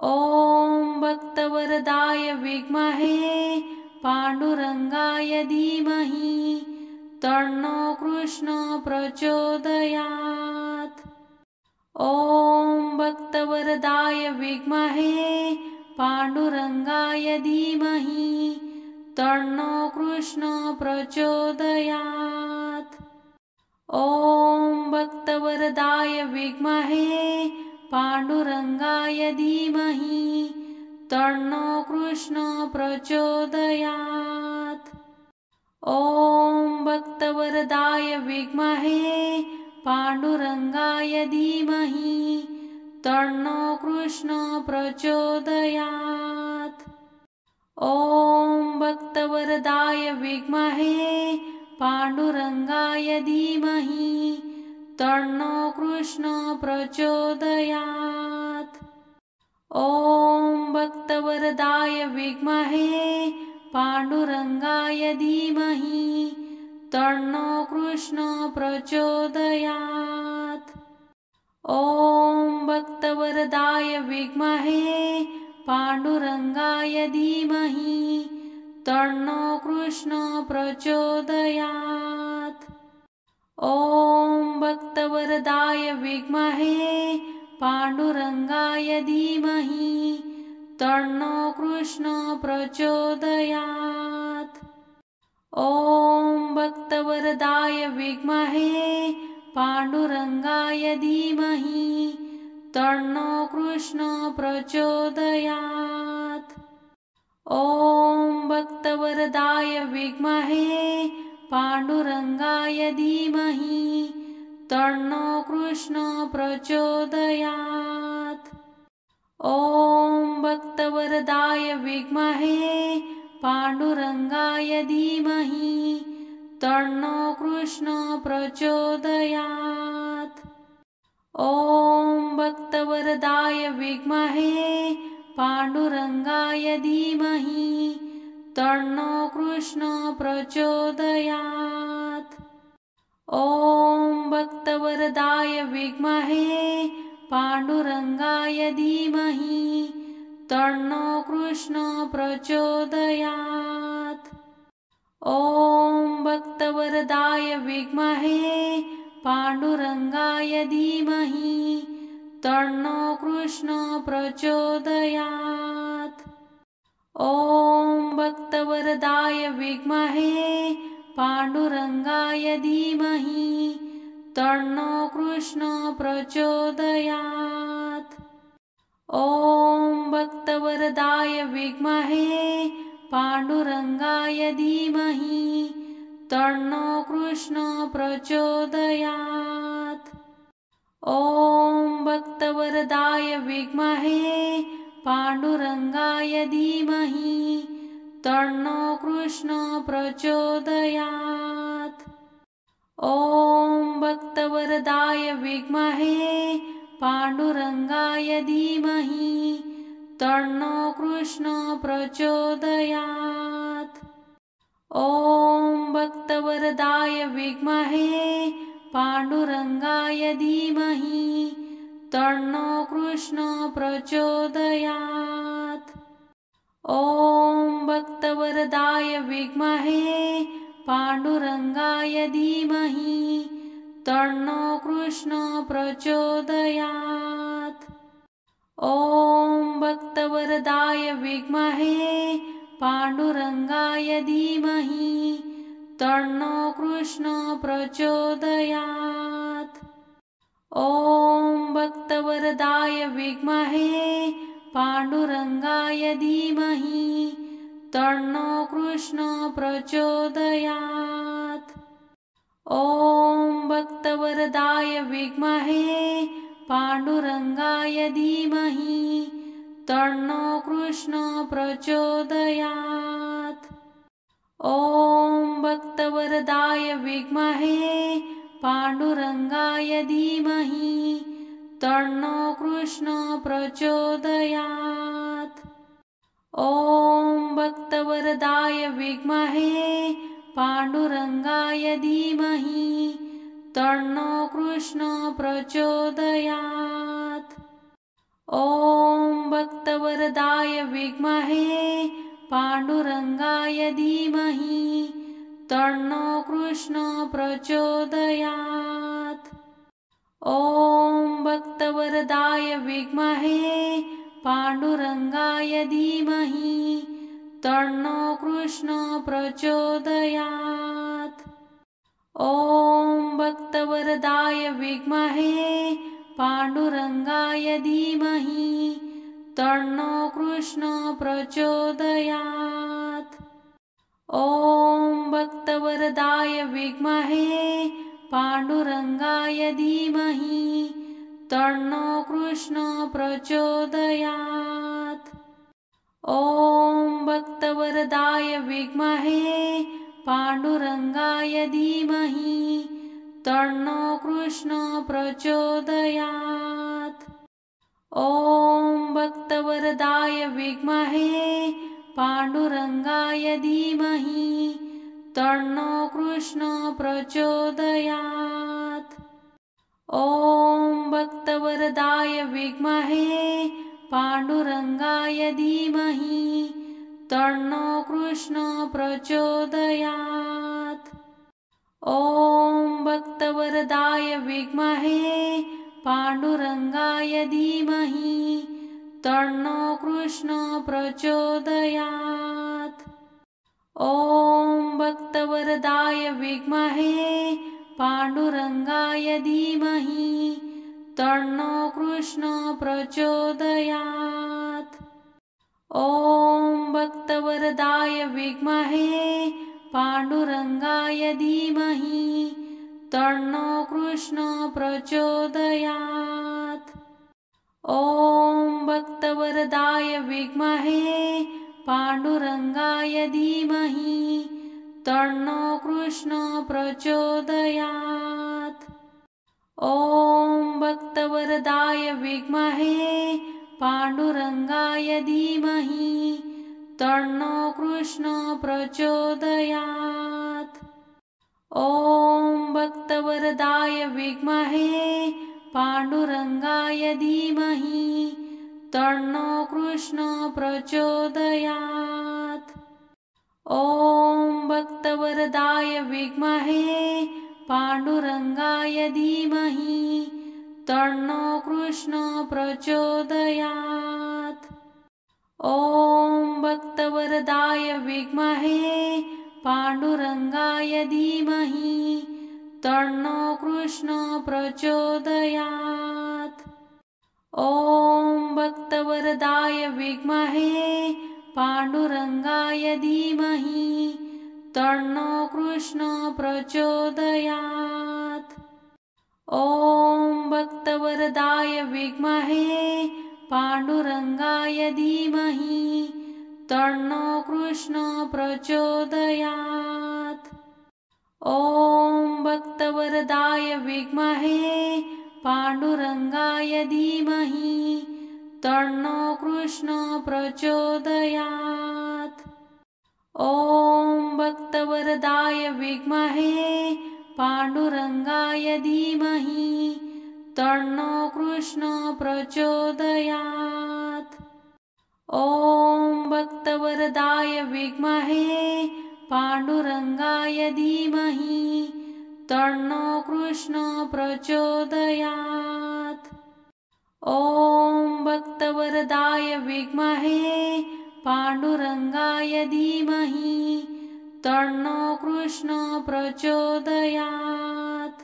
ॐ भक्तवरदाय विद्महे पाण्डुरङ्गाय धीमहि तन्नो कृष्णो प्रचोदयात्। ॐ भक्तवरदाय विद्महे पाण्डुरङ्गाय धीमहि तन्नो कृष्णो प्रचोदयात्। ॐ भक्तवरदाय विद्महे पाण्डुरङ्गाय धीमहि तन्नो कृष्णो प्रचोदयात्। ॐ भक्तवरदाय विद्महे पाण्डुरङ्गाय धीमहि तन्नो कृष्णो प्रचोदयात्। ॐ भक्तवरदाय विद्महे पाण्डुरङ्गाय धीमहि तन्नो कृष्णो प्रचोदयात्। ॐ भक्तवरदाय विद्महे पाण्डुरङ्गाय धीमहि तन्नो कृष्णो प्रचोदयात्। ॐ भक्तवरदाय विद्महे पाण्डुरङ्गाय धीमहि तन्नो कृष्णो प्रचोदयात्। ॐ भक्तवरदाय विद्महे पाण्डुरङ्गाय धीमहि तन्नो कृष्णो प्रचोदयात्। ॐ भक्तवरदाय विद्महे पाण्डुरङ्गाय धीमहि तन्नो कृष्णो प्रचोदयात्। ॐ भक्तवरदाय विद्महे पाण्डुरङ्गाय धीमहि तन्नो कृष्णो प्रचोदयात्। ॐ भक्तवरदाय विद्महे पाण्डुरङ्गाय धीमहि तन्नो कृष्णो प्रचोदयात्। ॐ भक्तवरदाय विद्महे पाण्डुरङ्गाय धीमहि तन्नो कृष्णो प्रचोदयात्। ॐ भक्तवरदाय विद्महे पाण्डुरङ्गाय धीमहि तन्नो कृष्णो प्रचोदयात्। ॐ भक्तवरदाय विद्महे पाण्डुरङ्गाय धीमहि तन्नो कृष्णो प्रचोदयात्। ॐ भक्तवरदाय विद्महे पाण्डुरङ्गाय धीमहि तन्नो कृष्णो प्रचोदयात्। ॐ भक्तवरदाय विद्महे पाण्डुरङ्गाय धीमहि तन्नो कृष्णो प्रचोदयात्। ॐ भक्तवरदाय विद्महे पाण्डुरङ्गाय धीमहि तन्नो कृष्णो प्रचोदयात्। ॐ भक्तवरदाय विद्महे पाण्डुरङ्गाय धीमहि तन्नो कृष्णो प्रचोदयात्। ॐ भक्तवरदाय विद्महे पाण्डुरङ्गाय धीमहि तन्नो कृष्णो प्रचोदयात्। ॐ भक्तवरदाय विद्महे पाण्डुरङ्गाय धीमहि तन्नो कृष्णो प्रचोदयात्। ॐ भक्तवरदाय विद्महे पाण्डुरङ्गाय धीमहि तन्नो कृष्णो प्रचोदयात्। ॐ भक्तवरदाय विद्महे पाण्डुरङ्गाय धीमहि तन्नो कृष्णो प्रचोदयात्। ॐ भक्तवरदाय विद्महे पाण्डुरङ्गाय धीमहि तन्नो कृष्णो प्रचोदयात्। ॐ भक्तवरदाय विद्महे पाण्डुरङ्गाय धीमहि तन्नो कृष्णो प्रचोदयात्। ॐ भक्तवरदाय विद्महे पाण्डुरङ्गाय धीमहि तन्नो कृष्णो प्रचोदयात्। ॐ भक्तवरदाय विद्महे पाण्डुरङ्गाय धीमहि तन्नो कृष्ण प्रचोदयात्। ॐ भक्तवरदाय विद्महे पाण्डुरङ्गाय धीमहि तन्नो कृष्ण प्रचोदयात्। ॐ भक्तवरदाय विद्महे पाण्डुरङ्गाय धीमहि तन्नो कृष्ण प्रचोदयात्। ॐ भक्तवरदाय विद्महे पाण्डुरङ्गाय धीमहि तन्नो कृष्ण प्रचोदयात्। ॐ भक्तवरदाय विद्महे पाण्डुरङ्गाय धीमहि तन्नो कृष्ण प्रचोदयात्। ॐ भक्तवरदाय विद्महे पाण्डुरङ्गाय धीमहि तन्नो कृष्ण प्रचोदयात्। ॐ भक्तवरदाय विद्महे पाण्डुरङ्गाय धीमहि तन्नो कृष्ण प्रचोदयात्। ॐ भक्तवरदाय विद्महे पाण्डुरङ्गाय धीमहि तन्नो कृष्ण प्रचोदयात्। ॐ भक्तवरदाय विद्महे पाण्डुरङ्गाय धीमहि तन्नो कृष्ण प्रचोदयात्। ॐ भक्तवरदाय विद्महे पाण्डुरङ्गाय धीमहि तन्नो कृष्ण प्रचोदयात्। ॐ भक्तवरदाय विद्महे पाण्डुरङ्गाय धीमहि तन्नो कृष्ण प्रचोदयात्। ॐ भक्तवरदाय विद्महे पाण्डुरङ्गाय धीमहि तन्नो कृष्ण प्रचोदयात्। ॐ भक्तवरदाय विद्महे पाण्डुरङ्गाय धीमहि तन्नो कृष्ण प्रचोदयात्। ॐ भक्तवरदाय विद्महे पाण्डुरङ्गाय धीमहि तन्नो कृष्ण प्रचोदयात्। ॐ भक्तवरदाय विद्महे पाण्डुरङ्गाय धीमहि तन्नो कृष्ण प्रचोदयात्। ॐ भक्तवरदाय विद्महे पाण्डुरङ्गाय धीमहि तन्नो कृष्ण प्रचोदयात्। ॐ भक्तवरदाय विद्महे पाण्डुरङ्गाय धीमहि तन्नो कृष्ण प्रचोदयात्। ॐ भक्तवरदाय विद्महे पाण्डुरङ्गाय धीमहि तन्नो कृष्ण प्रचोदयात्। ॐ भक्तवरदाय विद्महे पाण्डुरङ्गाय धीमहि तन्नो कृष्ण प्रचोदयात्। ॐ भक्तवरदाय विद्महे पाण्डुरङ्गाय धीमहि तन्नो कृष्ण प्रचोदयात्। ॐ भक्तवरदाय विद्महे पाण्डुरङ्गाय धीमहि तन्नो कृष्ण प्रचोदयात्।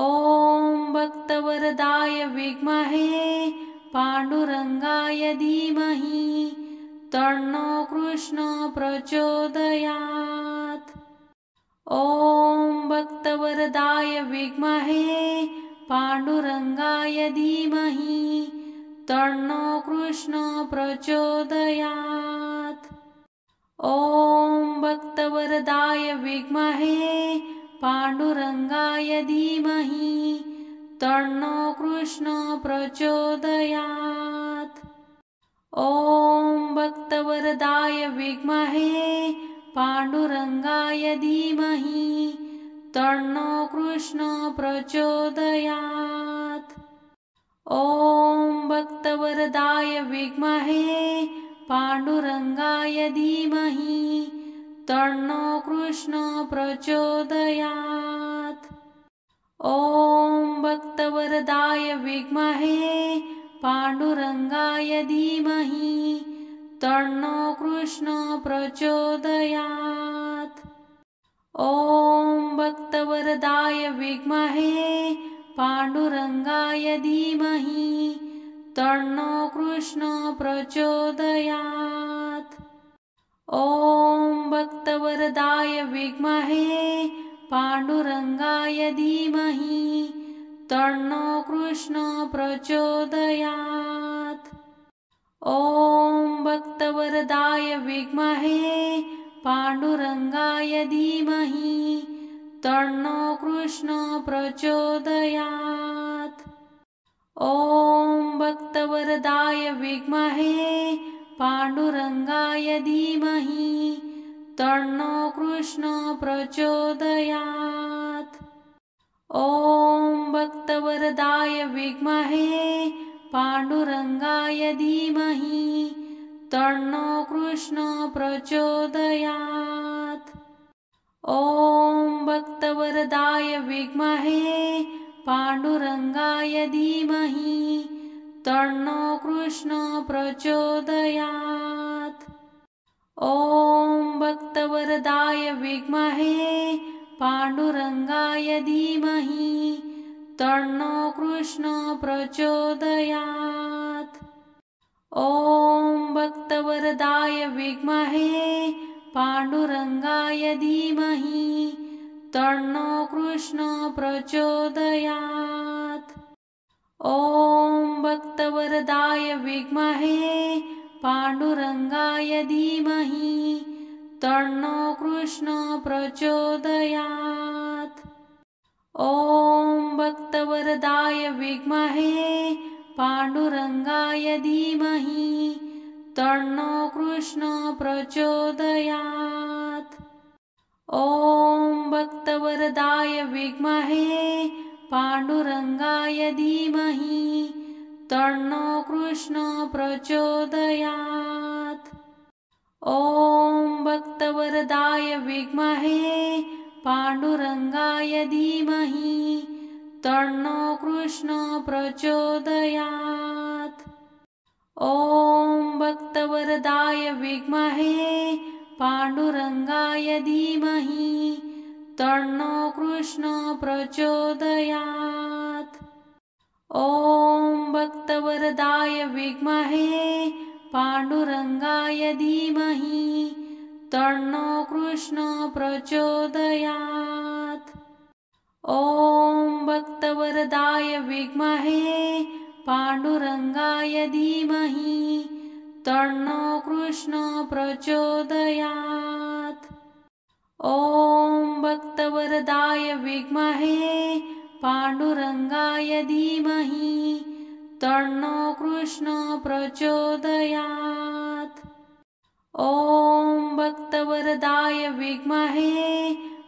ॐ भक्तवरदाय विद्महे पाण्डुरङ्गाय धीमहि तन्नो कृष्ण प्रचोदयात्। ॐ भक्तवरदाय विद्महे पाण्डुरङ्गाय धीमहि तन्नो कृष्ण प्रचोदयात्। ॐ भक्तवरदाय विद्महे पाण्डुरङ्गाय धीमहि तन्नो कृष्ण प्रचोदयात्। ॐ भक्तवरदाय विद्महे पाण्डुरङ्गाय धीमहि तन्नो कृष्ण प्रचोदयात्। ॐ भक्तवरदाय विद्महे पांडुरंगाय धीमहि तन्नो कृष्ण प्रचोदयात्। ॐ भक्तवरदाय विद्महे पांडुरंगाय धीमहि तन्नो कृष्ण प्रचोदयात्। ॐ भक्तवरदाय विद्महे पांडुरंगाय धीमहि तन्नो कृष्ण प्रचोदयात्। ॐ भक्तवरदाय विद्महे पांडुरंगाय धीमहि तन्नो कृष्ण प्रचोदयात्। ॐ भक्तवरदाय विद्महे पांडुरंगाय धीमहि तन्नो कृष्ण प्रचोदयात्। ॐ भक्तवरदाय विद्महे पांडुरंगाय धीमहि तन्नो कृष्ण प्रचोदयात्। ॐ भक्तवरदाय विद्महे पांडुरंगाय धीमहि तन्नो कृष्ण प्रचोदयात्। ॐ भक्तवरदाय विद्महे पांडुरंगाय धीमहि तन्नो कृष्ण प्रचोदयात्। ॐ भक्तवरदाय विद्महे पांडुरंगाय धीमहि तन्नो कृष्ण प्रचोदयात्। ॐ भक्तवरदाय विद्महे पांडुरंगाय धीमहि तन्नो कृष्ण प्रचोदयात्। ॐ भक्तवरदाय विद्महे पांडुरंगाय धीमहि तन्नो कृष्ण प्रचोदयात्। ॐ भक्तवरदाय विद्महे पांडुरंगाय धीमहि तन्नो कृष्ण प्रचोदयात्। ॐ भक्तवरदाय विद्महे पांडुरंगाय धीमहि तन्नो कृष्ण प्रचोदयात्। ॐ भक्तवरदाय विद्महे पांडुरंगाय धीमहि तन्नो कृष्ण प्रचोदयात्। ॐ भक्तवरदाय विद्महे पांडुरंगाय धीमहि तन्नो कृष्ण प्रचोदयात्। ॐ भक्तवरदाय विद्महे पांडुरंगाय धीमहि तन्नो कृष्ण प्रचोदयात्। ॐ भक्तवरदाय विद्महे पांडुरंगाय धीमहि तन्नो कृष्ण प्रचोदयात्। ॐ भक्तवरदाय विद्महे पांडुरंगाय धीमहि तन्नो कृष्ण प्रचोदयात्। ॐ भक्तवरदाय विद्महे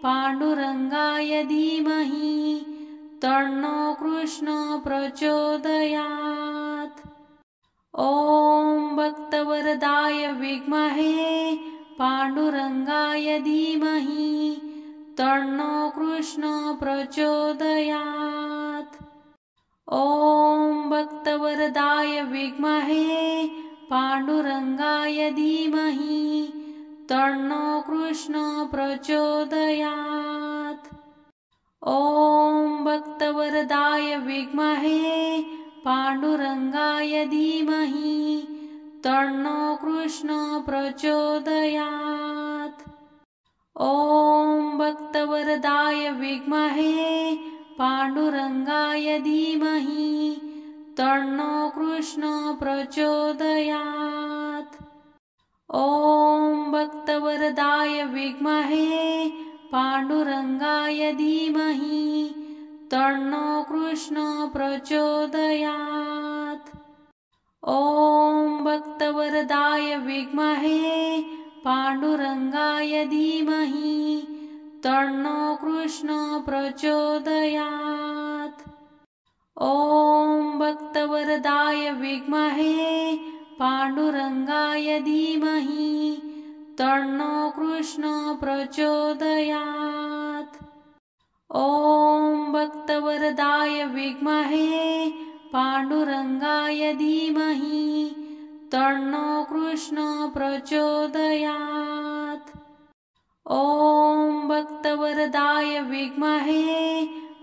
पांडुरंगाय धीमहि तन्नो कृष्ण प्रचोदयात्। ॐ भक्तवरदाय विद्महे पांडुरंगाय धीमहि तन्नो कृष्ण प्रचोदयात्। ॐ भक्तवरदाय विद्महे पांडुरंगाय धीमहि तन्नो कृष्ण प्रचोदयात्। ॐ भक्तवरदाय विद्महे पांडुरंगाय धीमहि तन्नो कृष्ण प्रचोदयात्। ॐ भक्तवरदाय विद्महे पांडुरंगाय धीमहि तन्नो कृष्ण प्रचोदयात्। ॐ भक्तवरदाय विद्महे पांडुरंगाय धीमहि तन्नो कृष्ण प्रचोदयात्। ॐ भक्तवरदाय विद्महे पांडुरंगाय धीमहि तन्नो कृष्ण प्रचोदयात्। ॐ भक्तवरदाय विद्महे पाण्डुरङ्गाय धीमहि तन्नो कृष्ण प्रचोदयात्। ॐ भक्तवरदाय विद्महे पाण्डुरङ्गाय धीमहि तन्नो कृष्ण प्रचोदयात्। ॐ भक्तवरदाय विद्महे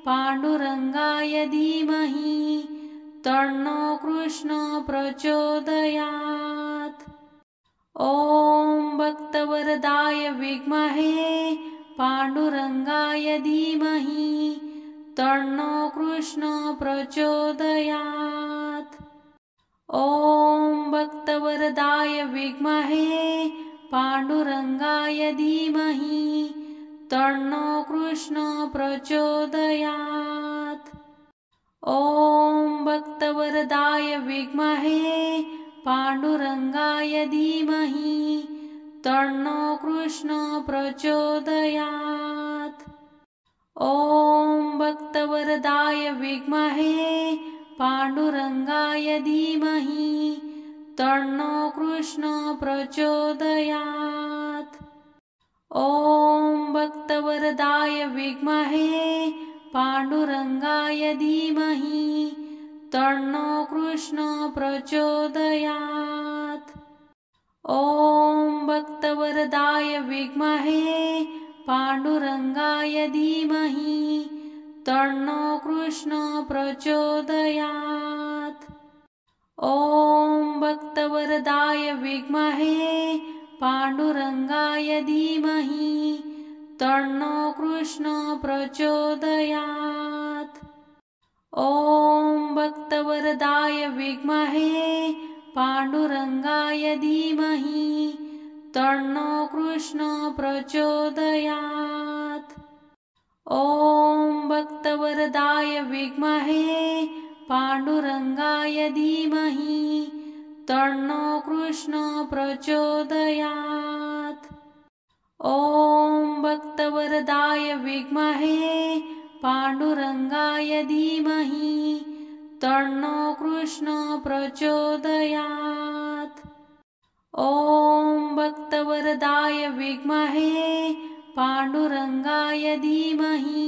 पाण्डुरङ्गाय धीमहि तन्नो कृष्ण प्रचोदयात्। ॐ भक्तवरदाय विद्महे पाण्डुरङ्गाय धीमहि तन्नो कृष्ण प्रचोदयात्। ॐ भक्तवरदाय विद्महे पाण्डुरङ्गाय धीमहि तन्नो कृष्ण प्रचोदयात्। ॐ भक्तवरदाय विद्महे पाण्डुरङ्गाय धीमहि तन्नो कृष्ण प्रचोदयात्। ॐ भक्तवरदाय विद्महे पाण्डुरङ्गाय धीमहि तन्नो कृष्ण प्रचोदयात्। ॐ भक्तवरदाय विद्महे पाण्डुरङ्गाय धीमहि तन्नो कृष्ण प्रचोदयात्। ॐ भक्तवरदाय विद्महे पाण्डुरङ्गाय धीमहि तन्नो कृष्ण प्रचोदयात्। ॐ भक्तवरदाय विद्महे पाण्डुरङ्गाय धीमहि तन्नो कृष्ण प्रचोदयात्। ॐ भक्तवरदाय विद्महे पाण्डुरङ्गाय धीमहि तन्नो कृष्ण प्रचोदयात्। ॐ भक्तवरदाय विद्महे पाण्डुरङ्गाय धीमहि तन्नो कृष्ण प्रचोदयात्। ॐ भक्तवरदाय विद्महे पाण्डुरङ्गाय धीमहि तन्नो कृष्ण प्रचोदयात्। ॐ भक्तवरदाय विद्महे पाण्डुरङ्गाय धीमहि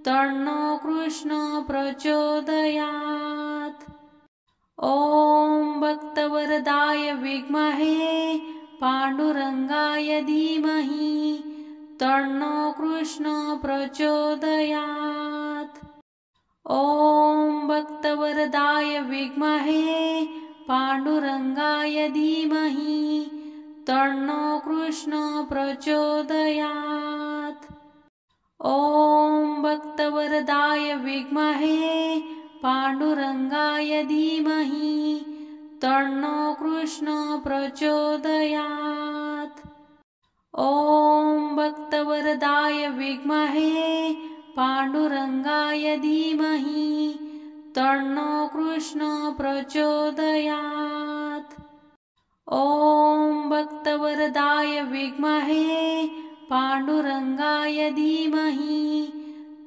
तन्नो कृष्ण प्रचोदयात्। ॐ भक्तवरदाय विद्महे पाण्डुरङ्गाय धीमहि तन्नो कृष्ण प्रचोदयात्। ॐ भक्तवरदाय विद्महे पाण्डुरङ्गाय धीमहि तन्नो कृष्ण प्रचोदयात्। ॐ भक्तवरदाय विद्महे पाण्डुरङ्गाय धीमहि तन्नो कृष्ण प्रचोदयात्। ॐ भक्तवरदाय विद्महे पाण्डुरङ्गाय धीमहि तन्नो कृष्ण प्रचोदयात्। ॐ भक्तवरदाय विद्महे पाण्डुरङ्गाय धीमहि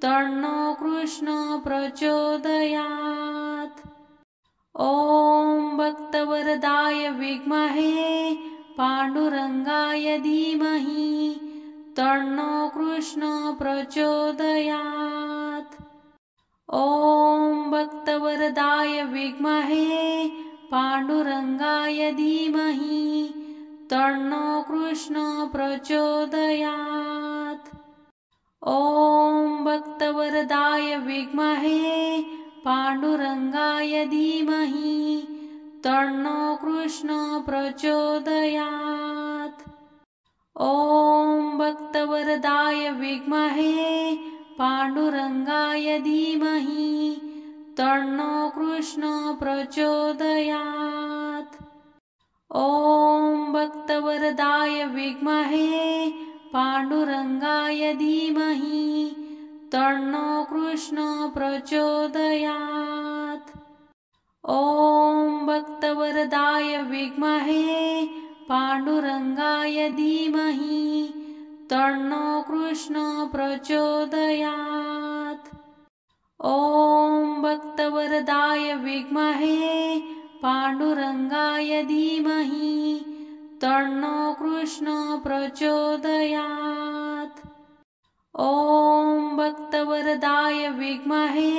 तन्नो कृष्ण प्रचोदयात्। ॐ भक्तवरदाय विद्महे पाण्डुरङ्गाय धीमहि तन्नो कृष्ण प्रचोदयात्। ॐ भक्तवरदाय विद्महे पाण्डुरङ्गाय धीमहि तन्नो कृष्ण प्रचोदयात्। ॐ भक्तवरदाय विद्महे पाण्डुरङ्गाय धीमहि तन्नो कृष्ण प्रचोदयात्। ॐ भक्तवरदाय विद्महे पाण्डुरङ्गाय धीमहि तन्नो कृष्ण प्रचोदयात्। ॐ भक्तवरदाय विद्महे पाण्डुरङ्गाय धीमहि तन्नो कृष्ण प्रचोदयात्। ॐ भक्तवरदाय विद्महे पाण्डुरङ्गाय धीमहि तन्नो कृष्ण प्रचोदयात्। ॐ भक्तवरदाय विद्महे पाण्डुरङ्गाय धीमहि तन्नो कृष्णो प्रचोदयात्। ॐ भक्तवरदाय विद्महे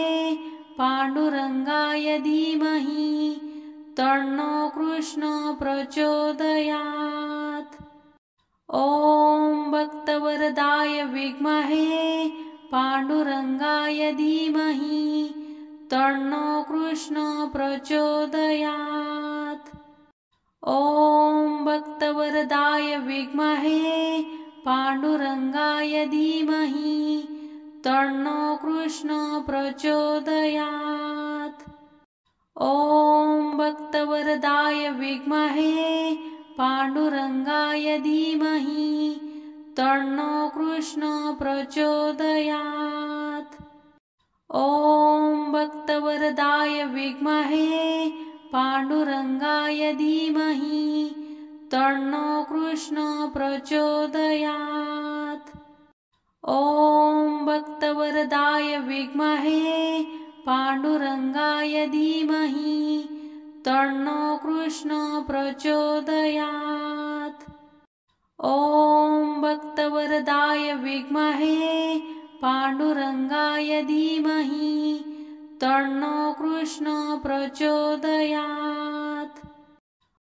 पाण्डुरङ्गाय धीमहि तन्नो कृष्णो प्रचोदयात्। ॐ भक्तवरदाय विद्महे पाण्डुरङ्गाय धीमहि तन्नो कृष्णो प्रचोदयात्। ॐ भक्तवरदाय विद्महे पाण्डुरङ्गाय धीमहि तन्नो कृष्णो प्रचोदयात्। ॐ भक्तवरदाय विद्महे पाण्डुरङ्गाय धीमहि तन्नो कृष्णो प्रचोदयात्। ॐ भक्तवरदाय विद्महे पाण्डुरङ्गाय धीमहि तन्नो कृष्णो प्रचोदयात्। ॐ भक्तवरदाय विद्महे पाण्डुरङ्गाय धीमहि तन्नो कृष्णो प्रचोदयात्। ॐ भक्तवरदाय विद्महे पाण्डुरङ्गाय धीमहि तन्नो कृष्णो प्रचोदयात्।